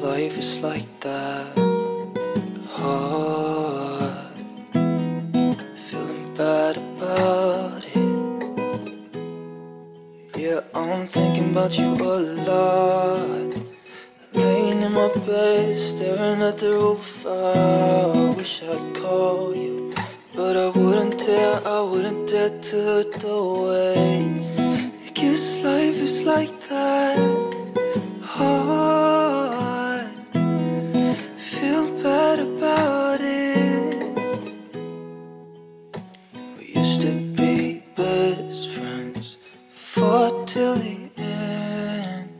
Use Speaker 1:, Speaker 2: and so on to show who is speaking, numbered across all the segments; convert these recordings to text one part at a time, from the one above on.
Speaker 1: life is like that. Hard, feeling bad about it. Yeah, I'm thinking about you a lot. Laying in my bed, staring at the roof. I wish I'd call you, but I wouldn't dare to the way. I guess life is like that. Hard, feel bad about it. We used to be best friends, fought till the end.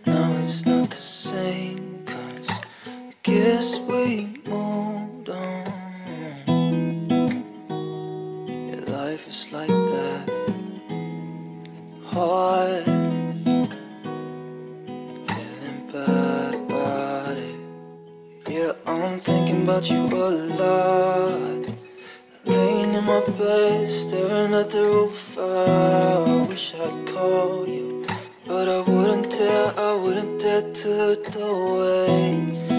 Speaker 1: Now it's not the same, 'cause I guess we moved on. Yeah, life is like that. Hard, feeling bad about it. Yeah, I'm thinking about you a lot. Laying in my bed, staring at the roof. I wish I'd call you, but I wouldn't dare to the way.